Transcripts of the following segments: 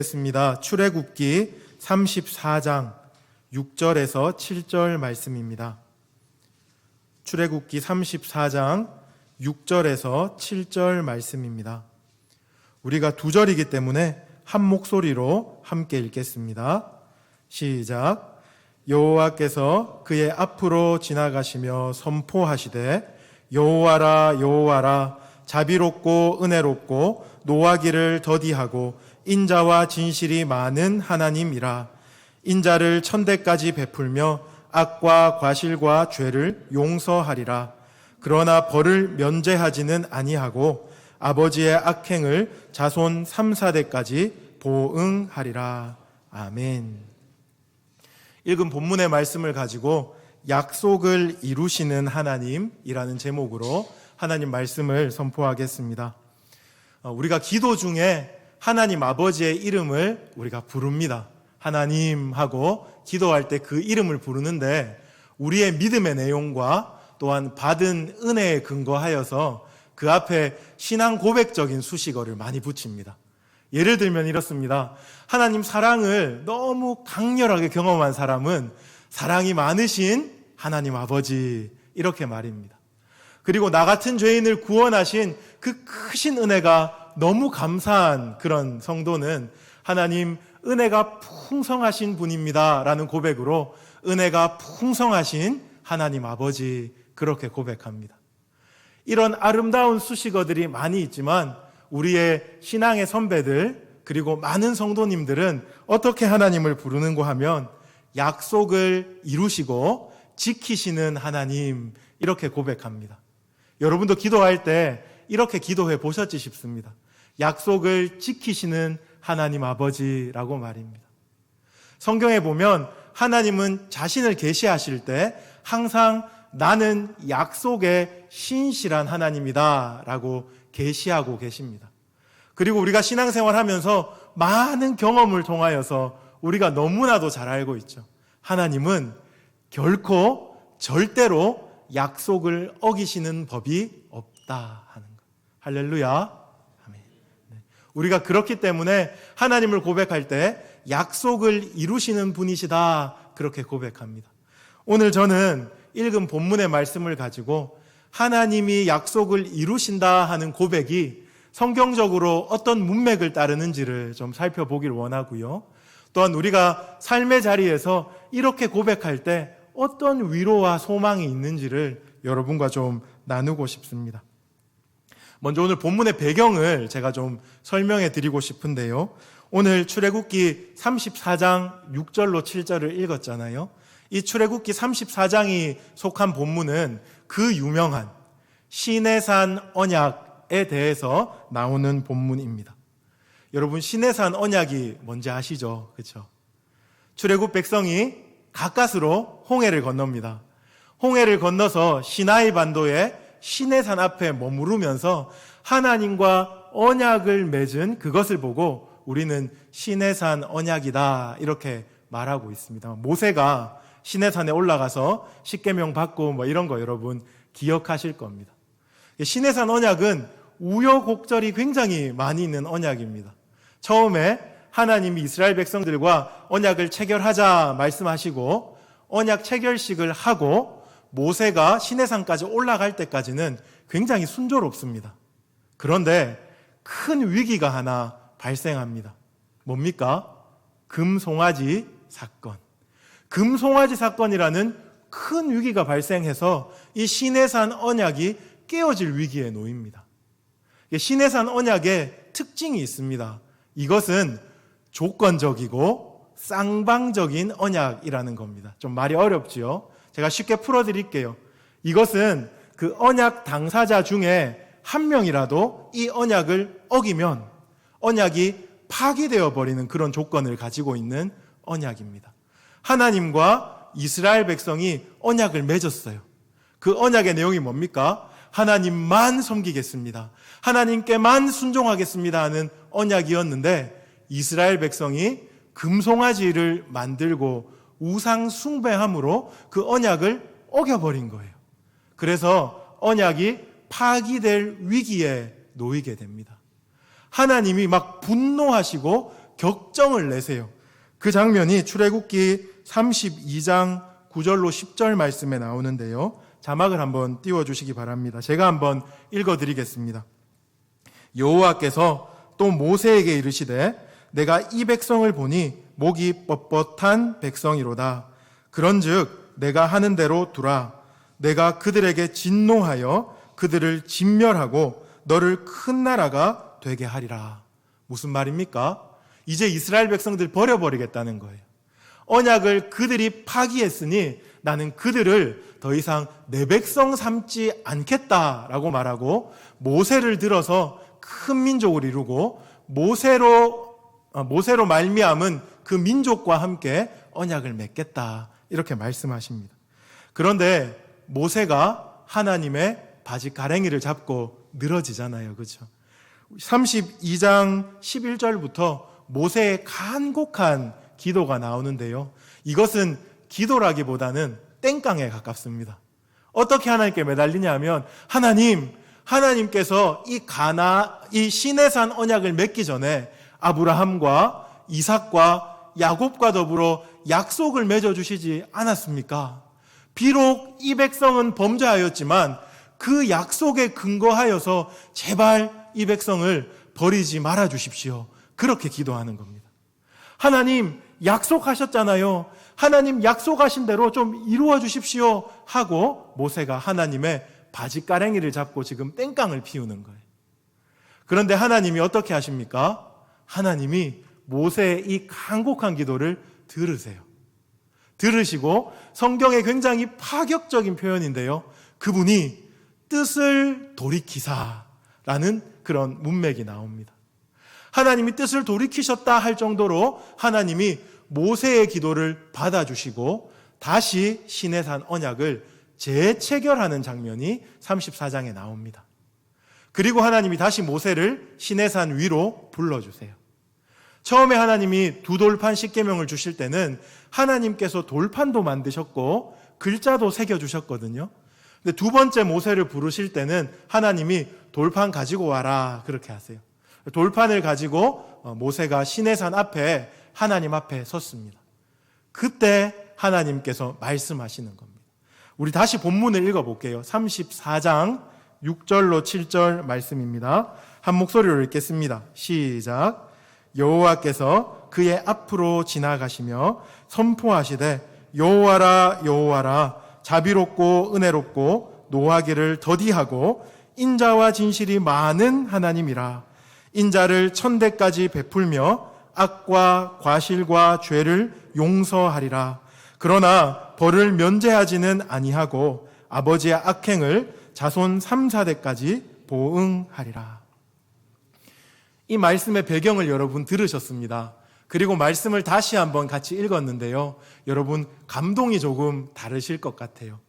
습니다. 출애굽기 34장 6절에서 7절 말씀입니다. 출애굽기 34장 6절에서 7절 말씀입니다. 우리가 두 절이기 때문에 한 목소리로 함께 읽겠습니다. 시작. 여호와께서 그의 앞으로 지나가시며 선포하시되 여호와라 여호와라 자비롭고 은혜롭고 노하기를 더디하고 인자와 진실이 많은 하나님이라. 인자를 천대까지 베풀며 악과 과실과 죄를 용서하리라. 그러나 벌을 면제하지는 아니하고 아버지의 악행을 자손 3, 4대까지 보응하리라. 아멘. 읽은 본문의 말씀을 가지고 약속을 이루시는 하나님이라는 제목으로 하나님 말씀을 선포하겠습니다. 우리가 기도 중에 하나님 아버지의 이름을 우리가 부릅니다. 하나님 하고 기도할 때 그 이름을 부르는데 우리의 믿음의 내용과 또한 받은 은혜에 근거하여서 그 앞에 신앙 고백적인 수식어를 많이 붙입니다. 예를 들면 이렇습니다. 하나님 사랑을 너무 강렬하게 경험한 사람은 사랑이 많으신 하나님 아버지, 이렇게 말입니다. 그리고 나 같은 죄인을 구원하신 그 크신 은혜가 너무 감사한 그런 성도는 하나님 은혜가 풍성하신 분입니다 라는 고백으로 은혜가 풍성하신 하나님 아버지, 그렇게 고백합니다. 이런 아름다운 수식어들이 많이 있지만 우리의 신앙의 선배들 그리고 많은 성도님들은 어떻게 하나님을 부르는가 하면 약속을 이루시고 지키시는 하나님, 이렇게 고백합니다. 여러분도 기도할 때 이렇게 기도해 보셨지 싶습니다. 약속을 지키시는 하나님 아버지라고 말입니다. 성경에 보면 하나님은 자신을 계시하실 때 항상 나는 약속의 신실한 하나님이다 라고 계시하고 계십니다. 그리고 우리가 신앙생활 하면서 많은 경험을 통하여서 우리가 너무나도 잘 알고 있죠. 하나님은 결코 절대로 약속을 어기시는 법이 없다 하는 것. 할렐루야. 아멘. 우리가 그렇기 때문에 하나님을 고백할 때 약속을 이루시는 분이시다, 그렇게 고백합니다. 오늘 저는 읽은 본문의 말씀을 가지고 하나님이 약속을 이루신다 하는 고백이 성경적으로 어떤 문맥을 따르는지를 좀 살펴보길 원하고요. 또한 우리가 삶의 자리에서 이렇게 고백할 때 어떤 위로와 소망이 있는지를 여러분과 좀 나누고 싶습니다. 먼저 오늘 본문의 배경을 제가 좀 설명해 드리고 싶은데요. 오늘 출애굽기 34장 6절로 7절을 읽었잖아요. 이 출애굽기 34장이 속한 본문은 그 유명한 시내산 언약에 대해서 나오는 본문입니다. 여러분, 시내산 언약이 뭔지 아시죠? 그렇죠? 출애굽 백성이 가까스로 홍해를 건넙니다. 홍해를 건너서 시나이 반도의 시내산 앞에 머무르면서 하나님과 언약을 맺은 그것을 보고 우리는 시내산 언약이다, 이렇게 말하고 있습니다. 모세가 시내산에 올라가서 십계명 받고 이런 거 여러분 기억하실 겁니다. 시내산 언약은 우여곡절이 굉장히 많이 있는 언약입니다. 처음에 하나님이 이스라엘 백성들과 언약을 체결하자 말씀하시고 언약 체결식을 하고 모세가 시내산까지 올라갈 때까지는 굉장히 순조롭습니다. 그런데 큰 위기가 하나 발생합니다. 뭡니까? 금송아지 사건. 금송아지 사건이라는 큰 위기가 발생해서 이 시내산 언약이 깨어질 위기에 놓입니다. 시내산 언약의 특징이 있습니다. 이것은 조건적이고 쌍방적인 언약이라는 겁니다. 좀 말이 어렵지요? 제가 쉽게 풀어드릴게요. 이것은 그 언약 당사자 중에 한 명이라도 이 언약을 어기면 언약이 파기되어 버리는 그런 조건을 가지고 있는 언약입니다. 하나님과 이스라엘 백성이 언약을 맺었어요. 그 언약의 내용이 뭡니까? 하나님만 섬기겠습니다. 하나님께만 순종하겠습니다 하는 언약이었는데 이스라엘 백성이 금송아지를 만들고 우상 숭배함으로 그 언약을 어겨버린 거예요. 그래서 언약이 파기될 위기에 놓이게 됩니다. 하나님이 막 분노하시고 격정을 내세요. 그 장면이 출애굽기 32장 9절로 10절 말씀에 나오는데요. 자막을 한번 띄워주시기 바랍니다. 제가 한번 읽어드리겠습니다. 여호와께서 또 모세에게 이르시되 내가 이 백성을 보니 목이 뻣뻣한 백성이로다. 그런즉 내가 하는 대로 두라. 내가 그들에게 진노하여 그들을 진멸하고 너를 큰 나라가 되게 하리라. 무슨 말입니까? 이제 이스라엘 백성들 버려버리겠다는 거예요. 언약을 그들이 파기했으니 나는 그들을 더 이상 내 백성 삼지 않겠다라고 말하고 모세를 들어서 큰 민족을 이루고 모세로 말미암은 그 민족과 함께 언약을 맺겠다 이렇게 말씀하십니다. 그런데 모세가 하나님의 바짓가랭이를 잡고 늘어지잖아요. 그렇죠? 32장 11절부터 모세의 간곡한 기도가 나오는데요. 이것은 기도라기보다는 땡깡에 가깝습니다. 어떻게 하나님께 매달리냐 하면 하나님께서 이 시내산 언약을 맺기 전에 아브라함과 이삭과 야곱과 더불어 약속을 맺어주시지 않았습니까? 비록 이 백성은 범죄하였지만 그 약속에 근거하여서 제발 이 백성을 버리지 말아 주십시오. 그렇게 기도하는 겁니다. 하나님 약속하셨잖아요. 하나님 약속하신 대로 좀 이루어 주십시오 하고 모세가 하나님의 바짓가랭이를 잡고 지금 땡깡을 피우는 거예요. 그런데 하나님이 어떻게 하십니까? 하나님이 모세의 이 간곡한 기도를 들으세요. 들으시고 성경에 굉장히 파격적인 표현인데요. 그분이 뜻을 돌이키사라는 그런 문맥이 나옵니다. 하나님이 뜻을 돌이키셨다 할 정도로 하나님이 모세의 기도를 받아주시고 다시 시내산 언약을 재체결하는 장면이 34장에 나옵니다. 그리고 하나님이 다시 모세를 시내산 위로 불러주세요. 처음에 하나님이 두 돌판 십계명을 주실 때는 하나님께서 돌판도 만드셨고 글자도 새겨주셨거든요. 근데 두 번째 모세를 부르실 때는 하나님이 돌판 가지고 와라 그렇게 하세요. 돌판을 가지고 모세가 시내산 앞에 하나님 앞에 섰습니다. 그때 하나님께서 말씀하시는 겁니다. 우리 다시 본문을 읽어볼게요. 34장 6절로 7절 말씀입니다. 한 목소리로 읽겠습니다. 시작. 여호와께서 그의 앞으로 지나가시며 선포하시되 여호와라 여호와라 자비롭고 은혜롭고 노하기를 더디하고 인자와 진실이 많은 하나님이라. 인자를 천대까지 베풀며 악과 과실과 죄를 용서하리라. 그러나 벌을 면제하지는 아니하고 아버지의 악행을 자손 3, 4대까지 보응하리라. 이 말씀의 배경을 여러분 들으셨습니다. 그리고 말씀을 다시 한번 같이 읽었는데요. 여러분 감동이 조금 다르실 것 같아요.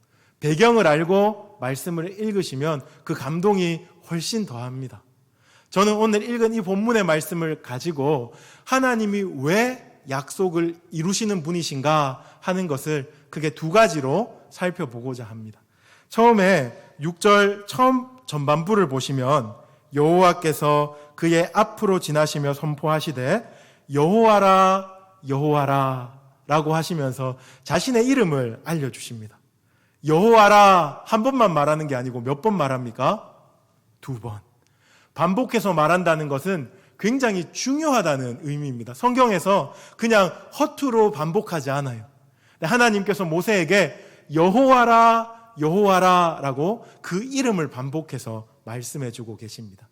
배경을 알고 말씀을 읽으시면 그 감동이 훨씬 더합니다. 저는 오늘 읽은 이 본문의 말씀을 가지고 하나님이 왜 약속을 이루시는 분이신가 하는 것을 크게 두 가지로 살펴보고자 합니다. 처음에 6절 처음 전반부를 보시면 여호와께서 그의 앞으로 지나시며 선포하시되 여호와라 여호와라 라고 하시면서 자신의 이름을 알려주십니다. 여호와라 한 번만 말하는 게 아니고 몇 번 말합니까? 2번. 반복해서 말한다는 것은 굉장히 중요하다는 의미입니다. 성경에서 그냥 허투루 반복하지 않아요. 하나님께서 모세에게 여호와라 여호와라 라고 그 이름을 반복해서 말씀해주고 계십니다.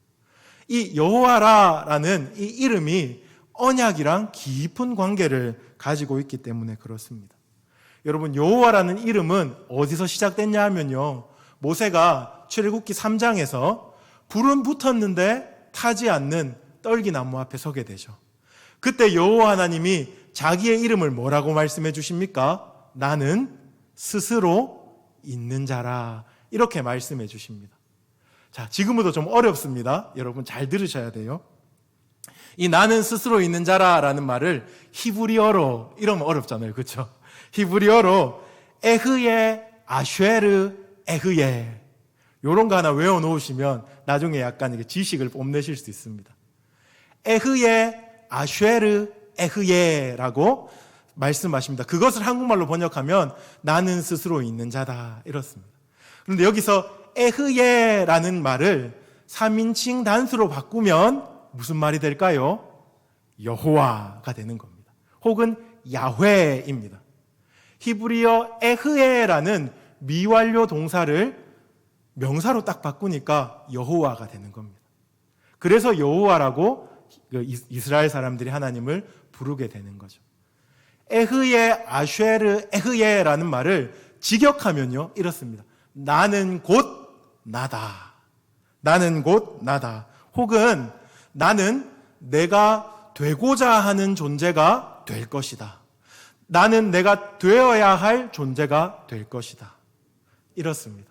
이 여호와라라는 이 이름이 언약이랑 깊은 관계를 가지고 있기 때문에 그렇습니다. 여러분 여호와라는 이름은 어디서 시작됐냐 하면요, 모세가 출애굽기 3장에서 불은 붙었는데 타지 않는 떨기나무 앞에 서게 되죠. 그때 여호와 하나님이 자기의 이름을 뭐라고 말씀해 주십니까? 나는 스스로 있는 자라 이렇게 말씀해 주십니다. 자, 지금부터 좀 어렵습니다. 여러분 잘 들으셔야 돼요. 이 나는 스스로 있는 자라라는 말을 히브리어로 이러면 어렵잖아요. 그렇죠? 히브리어로 에흐예 아쉐르 에흐예 요런 거 하나 외워 놓으시면 나중에 약간 지식을 뽐내실 수 있습니다. 에흐예 아쉐르 에흐예라고 말씀하십니다. 그것을 한국말로 번역하면 나는 스스로 있는 자다 이렇습니다. 그런데 여기서 에흐예라는 말을 3인칭 단수로 바꾸면 무슨 말이 될까요? 여호와가 되는 겁니다. 혹은 야훼입니다. 히브리어 에흐예라는 미완료 동사를 명사로 딱 바꾸니까 여호와가 되는 겁니다. 그래서 여호와라고 이스라엘 사람들이 하나님을 부르게 되는 거죠. 에흐예 아쉐르 에흐예라는 말을 직역하면요 이렇습니다. 나는 곧 나다. 나는 곧 나다. 혹은 나는 내가 되고자 하는 존재가 될 것이다. 나는 내가 되어야 할 존재가 될 것이다. 이렇습니다.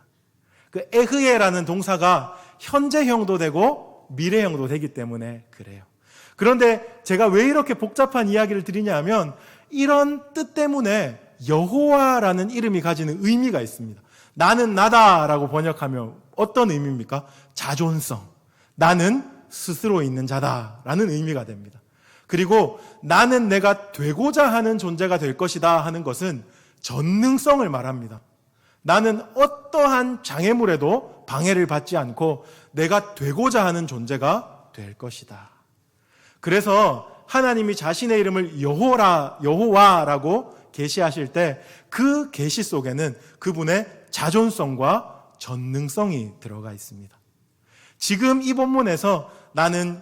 그 에흐예라는 동사가 현재형도 되고 미래형도 되기 때문에 그래요. 그런데 제가 왜 이렇게 복잡한 이야기를 드리냐면 이런 뜻 때문에 여호와라는 이름이 가지는 의미가 있습니다. 나는 나다라고 번역하면 어떤 의미입니까? 자존성. 나는 스스로 있는 자다라는 의미가 됩니다. 그리고 나는 내가 되고자 하는 존재가 될 것이다 하는 것은 전능성을 말합니다. 나는 어떠한 장애물에도 방해를 받지 않고 내가 되고자 하는 존재가 될 것이다. 그래서 하나님이 자신의 이름을 여호와라고 계시하실 때 그 계시 속에는 그분의 자존성과 전능성이 들어가 있습니다. 지금 이 본문에서 나는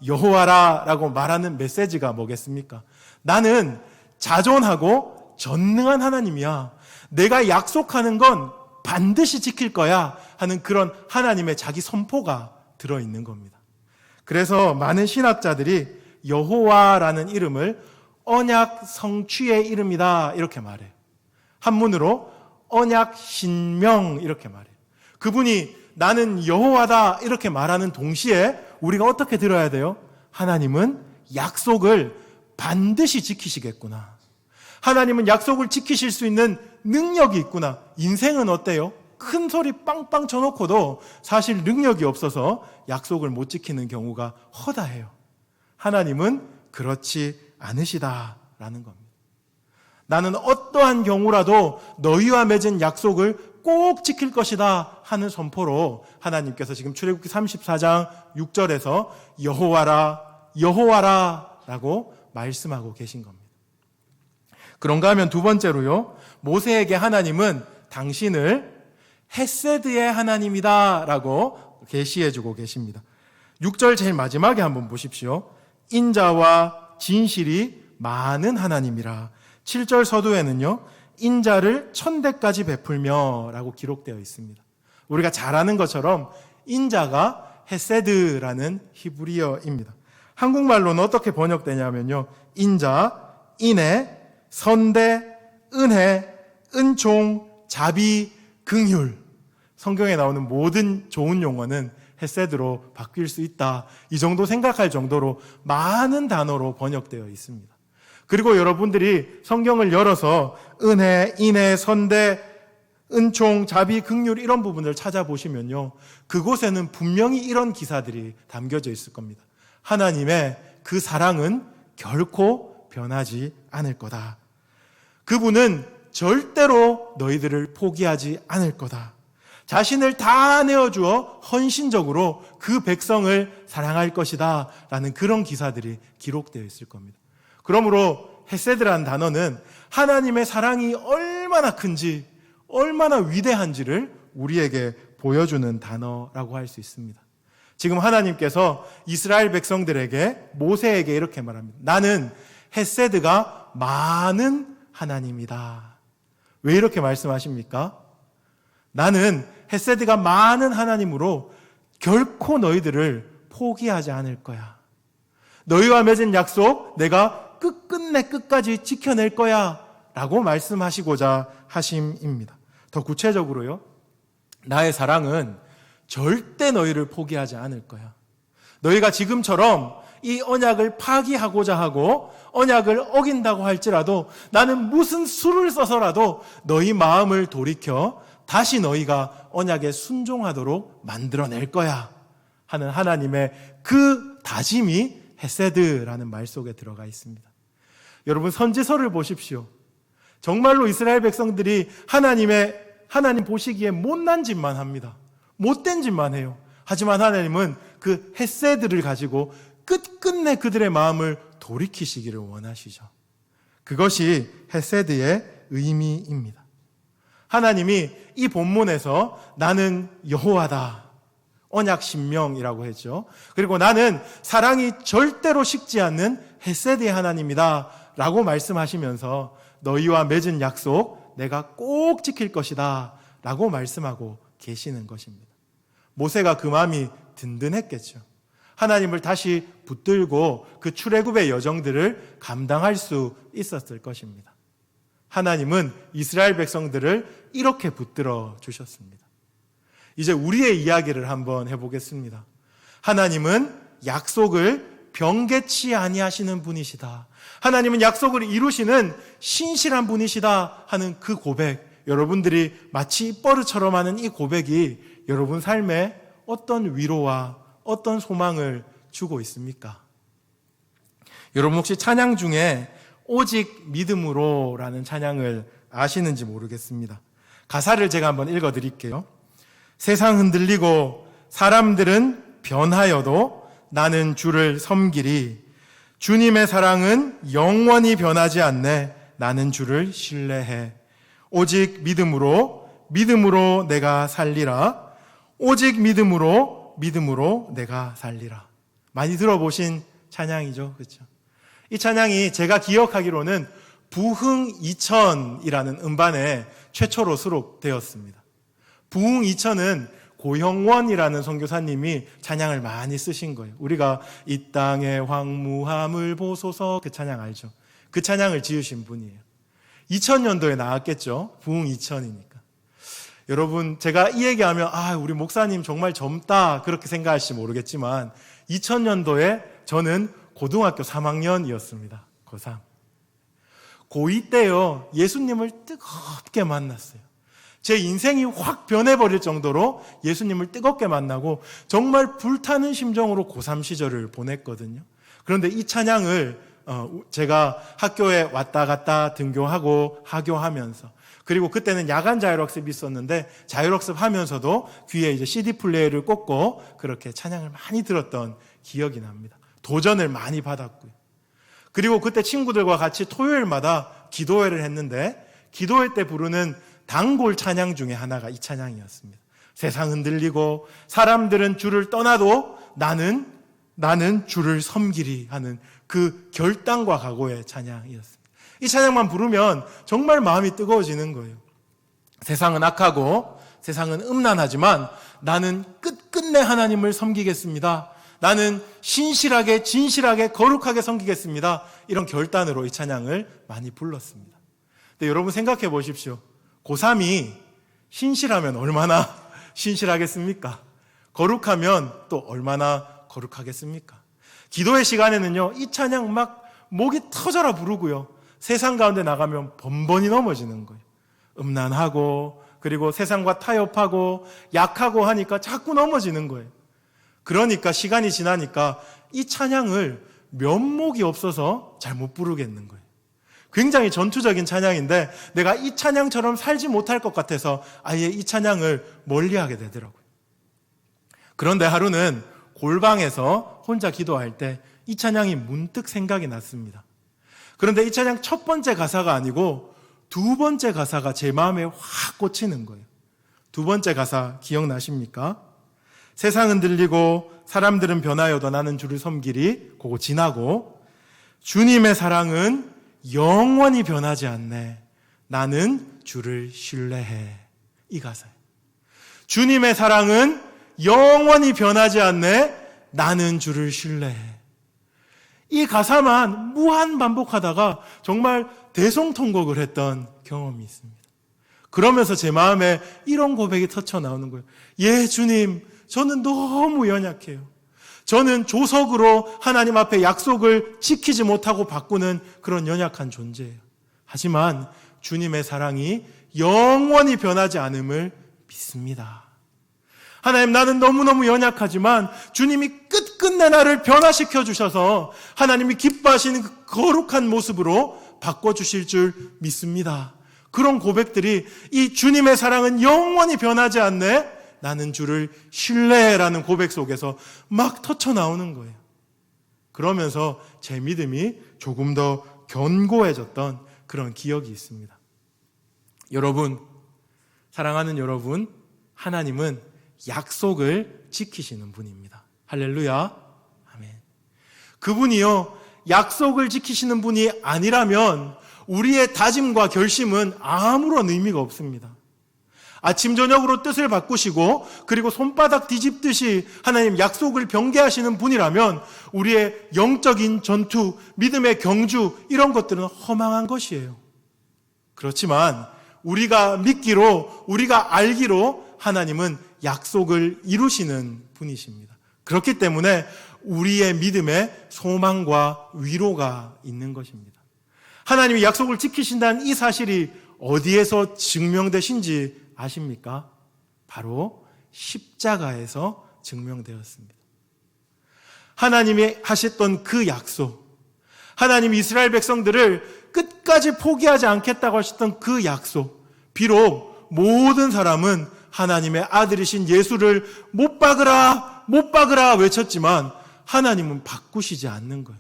여호와라라고 말하는 메시지가 뭐겠습니까? 나는 자존하고 전능한 하나님이야. 내가 약속하는 건 반드시 지킬 거야 하는 그런 하나님의 자기 선포가 들어있는 겁니다. 그래서 많은 신학자들이 여호와라는 이름을 언약 성취의 이름이다 이렇게 말해요. 한문으로 언약 신명 이렇게 말해요. 그분이 나는 여호와다 이렇게 말하는 동시에 우리가 어떻게 들어야 돼요? 하나님은 약속을 반드시 지키시겠구나. 하나님은 약속을 지키실 수 있는 능력이 있구나. 인생은 어때요? 큰 소리 빵빵 쳐놓고도 사실 능력이 없어서 약속을 못 지키는 경우가 허다해요. 하나님은 그렇지 않으시다라는 겁니다. 나는 어떠한 경우라도 너희와 맺은 약속을 꼭 지킬 것이다 하는 선포로 하나님께서 지금 출애굽기 34장 6절에서 여호와라 라고 말씀하고 계신 겁니다. 그런가 하면 두 번째로요, 모세에게 하나님은 당신을 헤세드의 하나님이다 라고 계시해주고 계십니다. 6절 제일 마지막에 한번 보십시오. 인자와 진실이 많은 하나님이라. 7절 서두에는요, 인자를 1000대까지 베풀며 라고 기록되어 있습니다. 우리가 잘 아는 것처럼 인자가 헤세드라는 히브리어입니다. 한국말로는 어떻게 번역되냐면요, 인자, 인애, 선대, 은혜, 은총, 자비, 긍휼. 성경에 나오는 모든 좋은 용어는 헤세드로 바뀔 수 있다. 이 정도 생각할 정도로 많은 단어로 번역되어 있습니다. 그리고 여러분들이 성경을 열어서 은혜, 인애, 선대, 은총, 자비, 긍휼 이런 부분을 찾아보시면요, 그곳에는 분명히 이런 기사들이 담겨져 있을 겁니다. 하나님의 그 사랑은 결코 변하지 않을 거다. 그분은 절대로 너희들을 포기하지 않을 거다. 자신을 다 내어주어 헌신적으로 그 백성을 사랑할 것이다 라는 그런 기사들이 기록되어 있을 겁니다. 그러므로 헤세드라는 단어는 하나님의 사랑이 얼마나 큰지, 얼마나 위대한지를 우리에게 보여주는 단어라고 할 수 있습니다. 지금 하나님께서 이스라엘 백성들에게, 모세에게 이렇게 말합니다. 나는 헤세드가 많은 하나님이다. 왜 이렇게 말씀하십니까? 나는 헤세드가 많은 하나님으로 결코 너희들을 포기하지 않을 거야. 너희와 맺은 약속 내가 끝끝내 끝까지 지켜낼 거야 라고 말씀하시고자 하심입니다. 더 구체적으로요, 나의 사랑은 절대 너희를 포기하지 않을 거야. 너희가 지금처럼 이 언약을 파기하고자 하고 언약을 어긴다고 할지라도 나는 무슨 수를 써서라도 너희 마음을 돌이켜 다시 너희가 언약에 순종하도록 만들어낼 거야 하는 하나님의 그 다짐이 헤세드라는 말 속에 들어가 있습니다. 여러분, 선지서를 보십시오. 정말로 이스라엘 백성들이 하나님 보시기에 못난 짓만 합니다. 못된 짓만 해요. 하지만 하나님은 그 헤세드를 가지고 끝끝내 그들의 마음을 돌이키시기를 원하시죠. 그것이 헤세드의 의미입니다. 하나님이 이 본문에서 나는 여호와다, 언약 신명이라고 했죠. 그리고 나는 사랑이 절대로 식지 않는 헤세드의 하나님이다 라고 말씀하시면서 너희와 맺은 약속 내가 꼭 지킬 것이다 라고 말씀하고 계시는 것입니다. 모세가 그 마음이 든든했겠죠. 하나님을 다시 붙들고 그 출애굽의 여정들을 감당할 수 있었을 것입니다. 하나님은 이스라엘 백성들을 이렇게 붙들어 주셨습니다. 이제 우리의 이야기를 한번 해보겠습니다. 하나님은 약속을 변개치 아니하시는 분이시다. 하나님은 약속을 이루시는 신실한 분이시다 하는 그 고백, 여러분들이 마치 입버릇처럼 하는 이 고백이 여러분 삶에 어떤 위로와 어떤 소망을 주고 있습니까? 여러분 혹시 찬양 중에 오직 믿음으로 라는 찬양을 아시는지 모르겠습니다. 가사를 제가 한번 읽어드릴게요. 세상 흔들리고 사람들은 변하여도 나는 주를 섬기리. 주님의 사랑은 영원히 변하지 않네. 나는 주를 신뢰해. 오직 믿음으로 내가 살리라. 오직 믿음으로 내가 살리라. 많이 들어보신 찬양이죠, 그렇죠? 이 찬양이 제가 기억하기로는 부흥 2000이라는 음반에 최초로 수록되었습니다. 부흥 2000은 고형원이라는 선교사님이 찬양을 많이 쓰신 거예요. 우리가 이 땅의 황무함을 보소서, 그 찬양 알죠? 그 찬양을 지으신 분이에요. 2000년도에 나왔겠죠? 부흥 2000이니까. 여러분, 제가 이 얘기하면 우리 목사님 정말 젊다 그렇게 생각할지 모르겠지만 2000년도에 저는 고등학교 3학년이었습니다. 고3. 고2 때요, 예수님을 뜨겁게 만났어요. 제 인생이 확 변해버릴 정도로 예수님을 뜨겁게 만나고 정말 불타는 심정으로 고3 시절을 보냈거든요. 그런데 이 찬양을 제가 학교에 왔다 갔다 등교하고 하교하면서, 그리고 그때는 야간 자율학습이 있었는데 자율학습 하면서도 귀에 이제 CD 플레이어를 꽂고 그렇게 찬양을 많이 들었던 기억이 납니다. 도전을 많이 받았고요. 그리고 그때 친구들과 같이 토요일마다 기도회를 했는데 기도회 때 부르는 단골 찬양 중에 하나가 이 찬양이었습니다. 세상 흔들리고 사람들은 주를 떠나도 나는 주를 섬기리 하는 그 결단과 각오의 찬양이었습니다. 이 찬양만 부르면 정말 마음이 뜨거워지는 거예요. 세상은 악하고 세상은 음란하지만 나는 끝끝내 하나님을 섬기겠습니다. 나는 신실하게 진실하게 거룩하게 섬기겠습니다. 이런 결단으로 이 찬양을 많이 불렀습니다. 근데 여러분 생각해 보십시오. 고3이 신실하면 얼마나 신실하겠습니까? 거룩하면 또 얼마나 거룩하겠습니까? 기도의 시간에는요, 이 찬양 막 목이 터져라 부르고요. 세상 가운데 나가면 번번이 넘어지는 거예요. 음란하고 그리고 세상과 타협하고 약하고 하니까 자꾸 넘어지는 거예요. 그러니까 시간이 지나니까 이 찬양을 면목이 없어서 잘 못 부르겠는 거예요. 굉장히 전투적인 찬양인데 내가 이 찬양처럼 살지 못할 것 같아서 아예 이 찬양을 멀리하게 되더라고요. 그런데 하루는 골방에서 혼자 기도할 때 이 찬양이 문득 생각이 났습니다. 그런데 이 찬양 첫 번째 가사가 아니고 두 번째 가사가 제 마음에 확 꽂히는 거예요. 두 번째 가사 기억나십니까? 세상은 들리고 사람들은 변하여도 나는 주를 섬기리. 그거 지나고 주님의 사랑은 영원히 변하지 않네. 나는 주를 신뢰해. 이 가사예요. 주님의 사랑은 영원히 변하지 않네. 나는 주를 신뢰해. 이 가사만 무한 반복하다가 정말 대성통곡을 했던 경험이 있습니다. 그러면서 제 마음에 이런 고백이 터쳐 나오는 거예요. 예, 주님, 저는 너무 연약해요. 저는 조석으로 하나님 앞에 약속을 지키지 못하고 바꾸는 그런 연약한 존재예요. 하지만 주님의 사랑이 영원히 변하지 않음을 믿습니다. 하나님, 나는 너무너무 연약하지만 주님이 끝끝내 나를 변화시켜 주셔서 하나님이 기뻐하시는 그 거룩한 모습으로 바꿔주실 줄 믿습니다. 그런 고백들이 이 주님의 사랑은 영원히 변하지 않네, 나는 주를 신뢰해라는 고백 속에서 막 터쳐나오는 거예요. 그러면서 제 믿음이 조금 더 견고해졌던 그런 기억이 있습니다. 여러분, 사랑하는 여러분, 하나님은 약속을 지키시는 분입니다. 할렐루야. 아멘. 그분이요, 약속을 지키시는 분이 아니라면 우리의 다짐과 결심은 아무런 의미가 없습니다. 아침 저녁으로 뜻을 바꾸시고 그리고 손바닥 뒤집듯이 하나님 약속을 변개하시는 분이라면 우리의 영적인 전투, 믿음의 경주, 이런 것들은 허망한 것이에요. 그렇지만 우리가 믿기로, 우리가 알기로 하나님은 약속을 이루시는 분이십니다. 그렇기 때문에 우리의 믿음에 소망과 위로가 있는 것입니다. 하나님이 약속을 지키신다는 이 사실이 어디에서 증명되신지 아십니까? 바로 십자가에서 증명되었습니다. 하나님이 하셨던 그 약속, 하나님이 이스라엘 백성들을 끝까지 포기하지 않겠다고 하셨던 그 약속, 비록 모든 사람은 하나님의 아들이신 예수를 못 박으라, 못 박으라 외쳤지만 하나님은 바꾸시지 않는 거예요.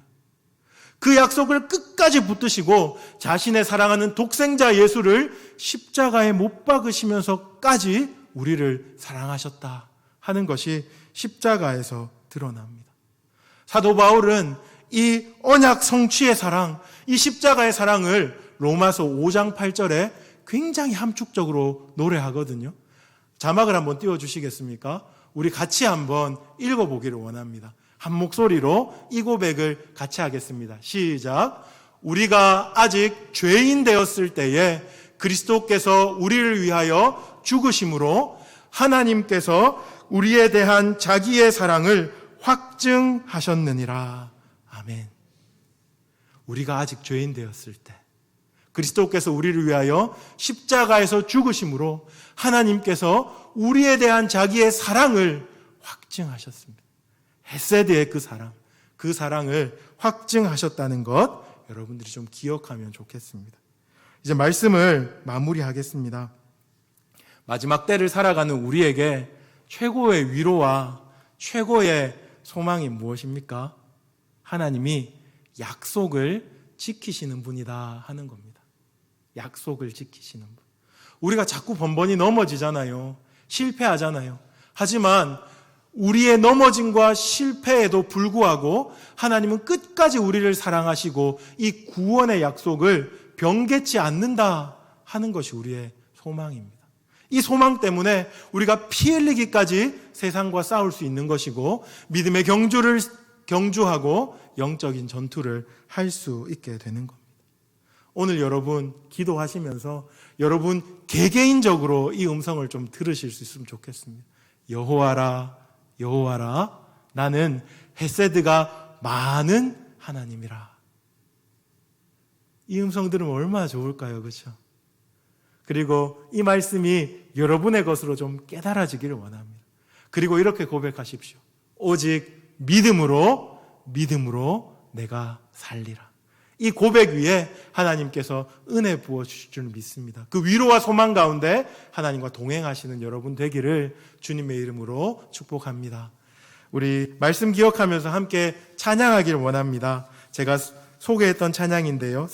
그 약속을 끝까지 붙드시고 자신의 사랑하는 독생자 예수를 십자가에 못 박으시면서까지 우리를 사랑하셨다 하는 것이 십자가에서 드러납니다. 사도 바울은 이 언약 성취의 사랑, 이 십자가의 사랑을 로마서 5장 8절에 굉장히 함축적으로 노래하거든요. 자막을 한번 띄워주시겠습니까? 우리 같이 한번 읽어보기를 원합니다. 한 목소리로 이 고백을 같이 하겠습니다. 시작. 우리가 아직 죄인 되었을 때에 그리스도께서 우리를 위하여 죽으심으로 하나님께서 우리에 대한 자기의 사랑을 확증하셨느니라. 아멘. 우리가 아직 죄인 되었을 때 그리스도께서 우리를 위하여 십자가에서 죽으심으로 하나님께서 우리에 대한 자기의 사랑을 확증하셨습니다. 헤세드의 그 사랑을 확증하셨다는 것 여러분들이 좀 기억하면 좋겠습니다. 이제 말씀을 마무리하겠습니다. 마지막 때를 살아가는 우리에게 최고의 위로와 최고의 소망이 무엇입니까? 하나님이 약속을 지키시는 분이다 하는 겁니다. 약속을 지키시는 분. 우리가 자꾸 번번이 넘어지잖아요. 실패하잖아요. 하지만 우리의 넘어짐과 실패에도 불구하고 하나님은 끝까지 우리를 사랑하시고 이 구원의 약속을 변개치 않는다 하는 것이 우리의 소망입니다. 이 소망 때문에 우리가 피 흘리기까지 세상과 싸울 수 있는 것이고 믿음의 경주하고 영적인 전투를 할 수 있게 되는 겁니다. 오늘 여러분 기도하시면서 여러분 개개인적으로 이 음성을 좀 들으실 수 있으면 좋겠습니다. 여호와라, 여호와라, 나는 헤세드가 많은 하나님이라. 이 음성 들으면 얼마나 좋을까요? 그렇죠? 그리고 이 말씀이 여러분의 것으로 좀 깨달아지기를 원합니다. 그리고 이렇게 고백하십시오. 오직 믿음으로 내가 살리라. 이 고백 위에 하나님께서 은혜 부어주실 줄 믿습니다. 그 위로와 소망 가운데 하나님과 동행하시는 여러분 되기를 주님의 이름으로 축복합니다. 우리 말씀 기억하면서 함께 찬양하기를 원합니다. 제가 소개했던 찬양인데요.